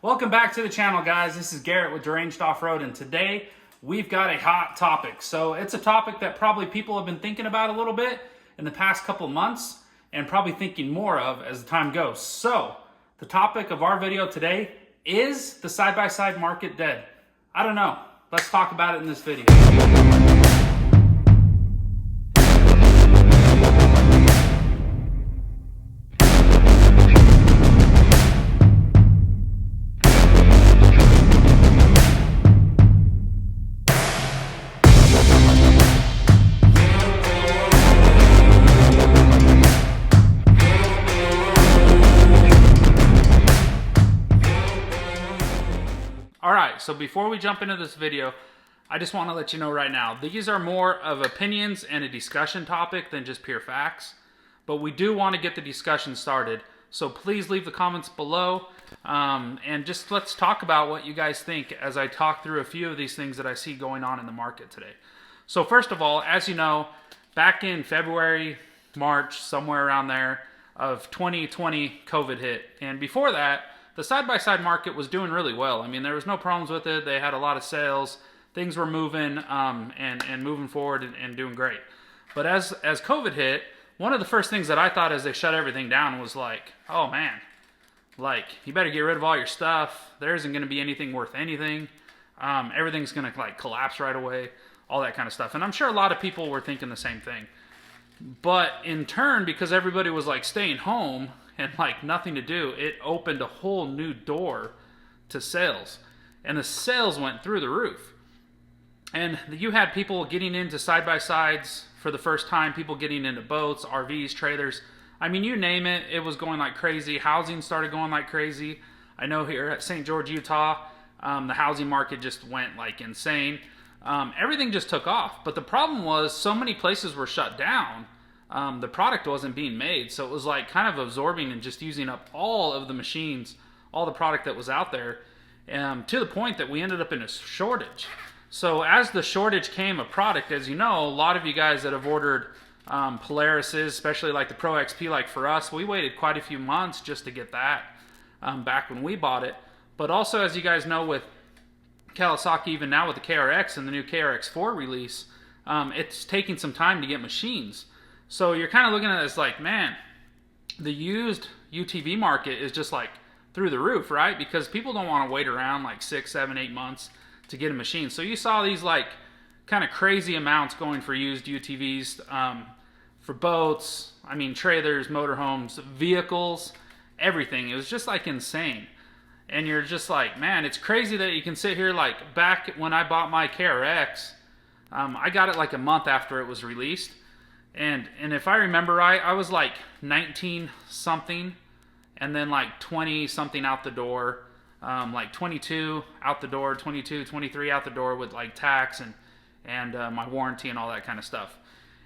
Welcome back to the channel, guys. This is Garrett with Deranged Off-Road, and today we've got a hot topic. So it's a topic that probably people have been thinking about a little bit in the past couple months and probably thinking more of as the time goes. So the topic of our video today is the side-by-side market dead? I don't know. Let's talk about it in this video. Alright, so before we jump into this video, I just want to let you know right now, these are more of opinions and a discussion topic than just pure facts. But we do want to get the discussion started. So please leave the comments below and just let's talk about what you guys think as I talk through a few of these things that I see going on in the market today. So first of all, as you know, back in February, March, somewhere around there of 2020, COVID hit. And before that, the side-by-side market was doing really well. I mean, there was no problems with it. They had a lot of sales. Things were moving and moving forward and doing great. But as COVID hit, one of the first things that I thought as they shut everything down was like, oh man, like you better get rid of all your stuff. There isn't going to be anything worth anything. Everything's going to like collapse right away, all that kind of stuff. And I'm sure a lot of people were thinking the same thing. But in turn, because everybody was like staying home and like nothing to do, it opened a whole new door to sales. And the sales went through the roof. And you had people getting into side-by-sides for the first time, people getting into boats, RVs, trailers. I mean, you name it, it was going like crazy. Housing started going like crazy. I know here at St. George, Utah, the housing market just went like insane. Everything just took off. But the problem was so many places were shut down. The product wasn't being made, so it was like kind of absorbing and just using up all of the machines, all the product that was out there, to the point that we ended up in a shortage. So as the shortage came of product, as you know, a lot of you guys that have ordered Polarises, especially like the Pro XP, like for us, we waited quite a few months just to get that back when we bought it. But also, as you guys know, with Kawasaki, even now with the KRX and the new KRX4 release, it's taking some time to get machines. So you're kind of looking at it as like, man, the used UTV market is just like through the roof, right? Because people don't want to wait around like 6, 7, 8 months to get a machine. So you saw these like kind of crazy amounts going for used UTVs, for boats, I mean trailers, motorhomes, vehicles, everything. It was just like insane. And you're just like, man, it's crazy that you can sit here like back when I bought my KRX, I got it like a month after it was released. And if I remember right, I was like 19 something and then like 20 something out the door, like 22 out the door, 22, 23 out the door with like tax and my warranty and all that kind of stuff.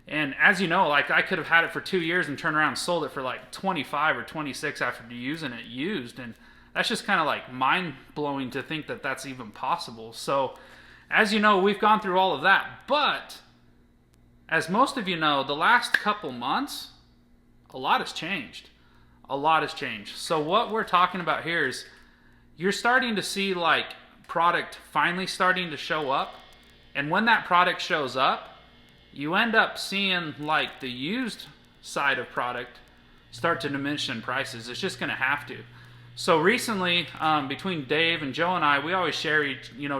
And as you know, like I could have had it for 2 years and turned around and sold it for like 25 or 26 after using it used. And that's just kind of like mind blowing to think that that's even possible. So as you know, we've gone through all of that, but as most of you know, the last couple months, a lot has changed. A lot has changed. So what we're talking about here is you're starting to see like product finally starting to show up. And when that product shows up, you end up seeing like the used side of product start to diminish in prices. It's just going to have to. So recently, between Dave and Joe and I, we always share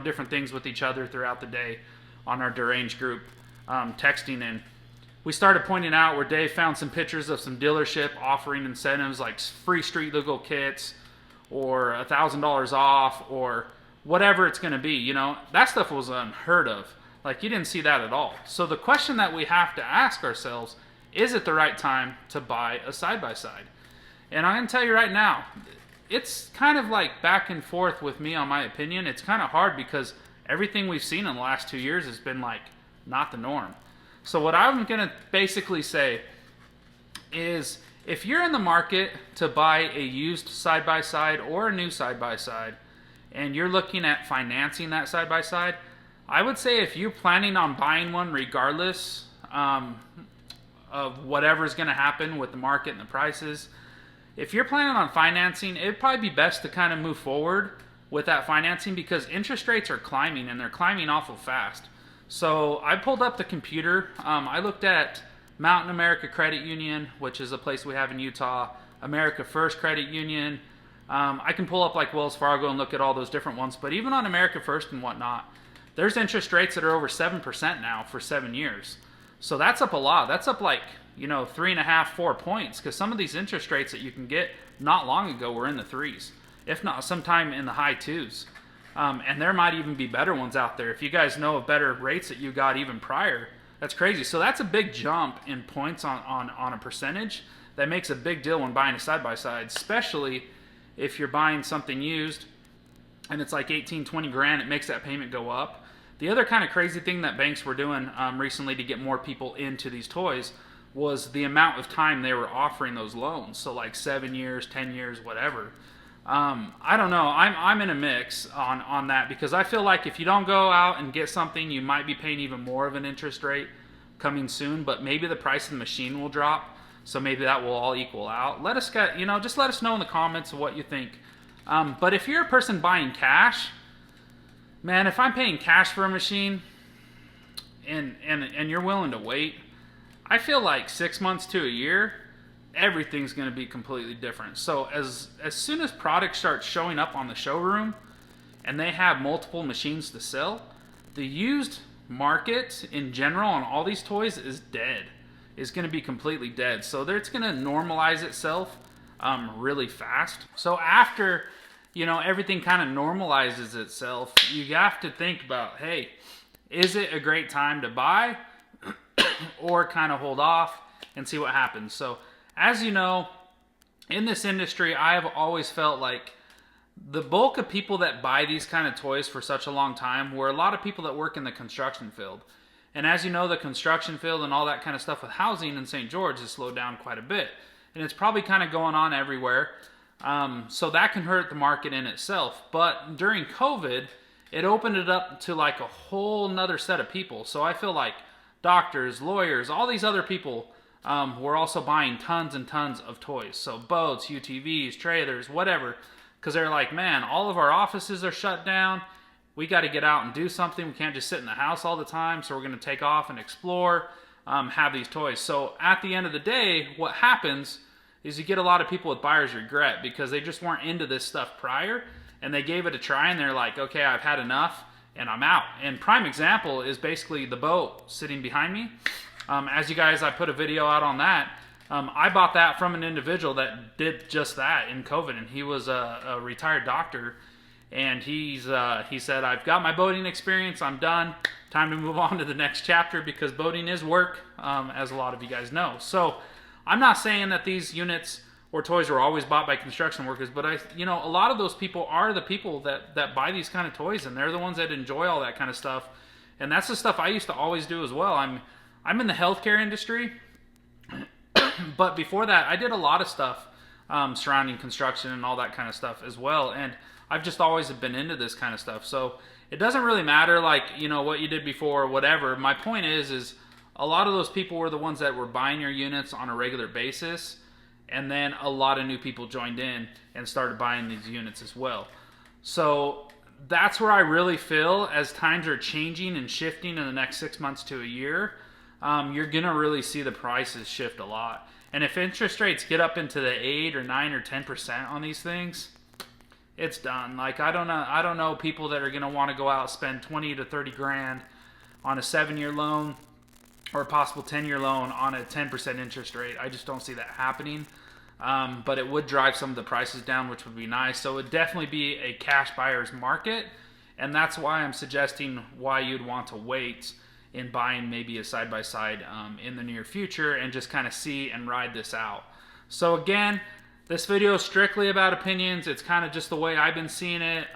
different things with each other throughout the day on our Deranged group. Texting, and we started pointing out where Dave found some pictures of some dealership offering incentives like free street legal kits or $1,000 off or whatever it's going to be. That stuff was unheard of. Like you didn't see that at all. So the question that we have to ask ourselves, is it the right time to buy a side-by-side? And I'm going to tell you right now, it's kind of like back and forth with me on my opinion. It's kind of hard because everything we've seen in the last 2 years has been like not the norm. So what I'm going to basically say is if you're in the market to buy a used side-by-side or a new side-by-side and you're looking at financing that side-by-side, I would say if you're planning on buying one regardless of whatever's going to happen with the market and the prices, if you're planning on financing, it'd probably be best to kind of move forward with that financing because interest rates are climbing and they're climbing awful fast. So I pulled up the computer. I looked at Mountain America Credit Union, which is a place we have in Utah, America First Credit Union. I can pull up like Wells Fargo and look at all those different ones, but even on America First and whatnot, there's interest rates that are over 7% now for 7 years. So that's up a lot. That's up like, 3.5, 4 points, because some of these interest rates that you can get not long ago were in the threes, if not sometime in the high twos. And there might even be better ones out there. If you guys know of better rates that you got even prior, that's crazy. So that's a big jump in points on a percentage. That makes a big deal when buying a side-by-side, especially if you're buying something used and it's like 18, 20 grand, it makes that payment go up. The other kind of crazy thing that banks were doing recently to get more people into these toys was the amount of time they were offering those loans. So like 7 years, 10 years, whatever. I don't know. I'm in a mix on that because I feel like if you don't go out and get something, you might be paying even more of an interest rate coming soon, but maybe the price of the machine will drop. So maybe that will all equal out. Let us get, just let us know in the comments what you think. But if you're a person buying cash, man, if I'm paying cash for a machine and you're willing to wait, I feel like 6 months to a year, everything's going to be completely different. So as soon as products start showing up on the showroom and they have multiple machines to sell, the used market in general on all these toys is dead. Is going to be completely dead. So it's going to normalize itself really fast. So after, everything kind of normalizes itself, you have to think about, hey, is it a great time to buy or kind of hold off and see what happens? So as you know, in this industry, I have always felt like the bulk of people that buy these kind of toys for such a long time were a lot of people that work in the construction field. And as you know, the construction field and all that kind of stuff with housing in St. George has slowed down quite a bit. And it's probably kind of going on everywhere. So that can hurt the market in itself. But during COVID, it opened it up to like a whole nother set of people. So I feel like doctors, lawyers, all these other people were also buying tons and tons of toys. So boats, UTVs, trailers, whatever. Because they're like, man, all of our offices are shut down. We got to get out and do something. We can't just sit in the house all the time. So we're going to take off and explore, have these toys. So at the end of the day, what happens is you get a lot of people with buyer's regret because they just weren't into this stuff prior and they gave it a try and they're like, okay, I've had enough and I'm out. And prime example is basically the boat sitting behind me. As you guys, I put a video out on that. I bought that from an individual that did just that in COVID, and he was a retired doctor. And he said, I've got my boating experience, I'm done. Time to move on to the next chapter because boating is work, as a lot of you guys know. So I'm not saying that these units or toys were always bought by construction workers, but a lot of those people are the people that buy these kind of toys, and they're the ones that enjoy all that kind of stuff. And that's the stuff I used to always do as well. I'm in the healthcare industry, but before that, I did a lot of stuff surrounding construction and all that kind of stuff as well. And I've just always been into this kind of stuff. So it doesn't really matter like, what you did before or whatever. My point is a lot of those people were the ones that were buying your units on a regular basis. And then a lot of new people joined in and started buying these units as well. So that's where I really feel as times are changing and shifting in the next 6 months to a year, you're going to really see the prices shift a lot. And if interest rates get up into the 8 or 9 or 10% on these things, it's done. Like I don't know people that are going to want to go out and spend 20 to 30 grand on a 7-year loan or a possible 10-year loan on a 10% interest rate. I just don't see that happening. But it would drive some of the prices down, which would be nice. So it would definitely be a cash buyer's market. And that's why I'm suggesting why you'd want to wait in buying maybe a side-by-side in the near future and just kind of see and ride this out. So again, this video is strictly about opinions. It's kind of just the way I've been seeing it,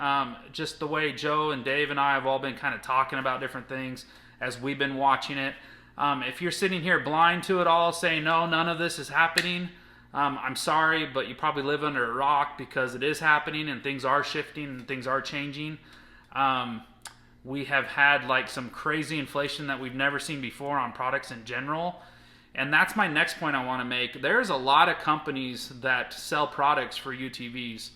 just the way Joe and Dave and I have all been kind of talking about different things as we've been watching it. If you're sitting here blind to it all, saying, no, none of this is happening, I'm sorry, but you probably live under a rock because it is happening and things are shifting and things are changing. We have had like some crazy inflation that we've never seen before on products in general. And that's my next point I want to make. There's a lot of companies that sell products for UTVs.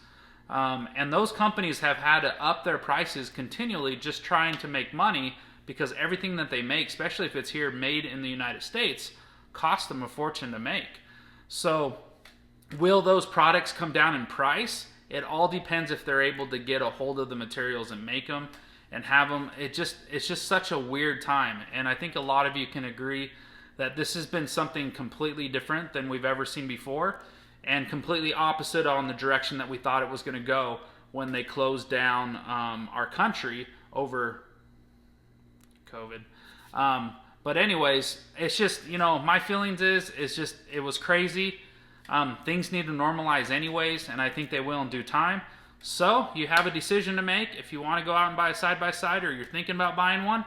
And those companies have had to up their prices continually just trying to make money, because everything that they make, especially if it's here made in the United States, costs them a fortune to make. So will those products come down in price? It all depends if they're able to get a hold of the materials and make them and have them. It's just such a weird time. And I think a lot of you can agree that this has been something completely different than we've ever seen before, and completely opposite on the direction that we thought it was going to go when they closed down our country over COVID. But anyways, it's just, my feelings is just, it was crazy. Things need to normalize anyways, and I think they will in due time. So you have a decision to make. If you want to go out and buy a side-by-side, or you're thinking about buying one,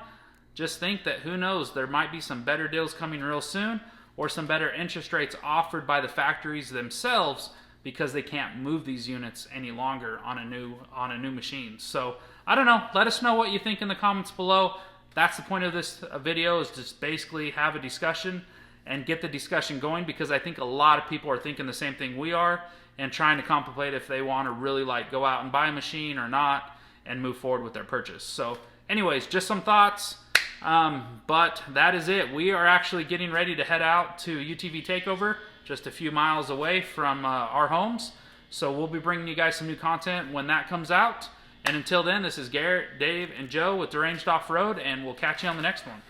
just think that, who knows, there might be some better deals coming real soon, or some better interest rates offered by the factories themselves, because they can't move these units any longer on a new machine. So I don't know. Let us know what you think in the comments below. That's the point of this video, is just basically have a discussion and get the discussion going, because I think a lot of people are thinking the same thing we are and trying to contemplate if they want to really go out and buy a machine or not and move forward with their purchase. So anyways, just some thoughts. But that is it. We are actually getting ready to head out to UTV Takeover, just a few miles away from our homes. So we'll be bringing you guys some new content when that comes out. And until then, this is Garrett, Dave, and Joe with Deranged Off-Road, and we'll catch you on the next one.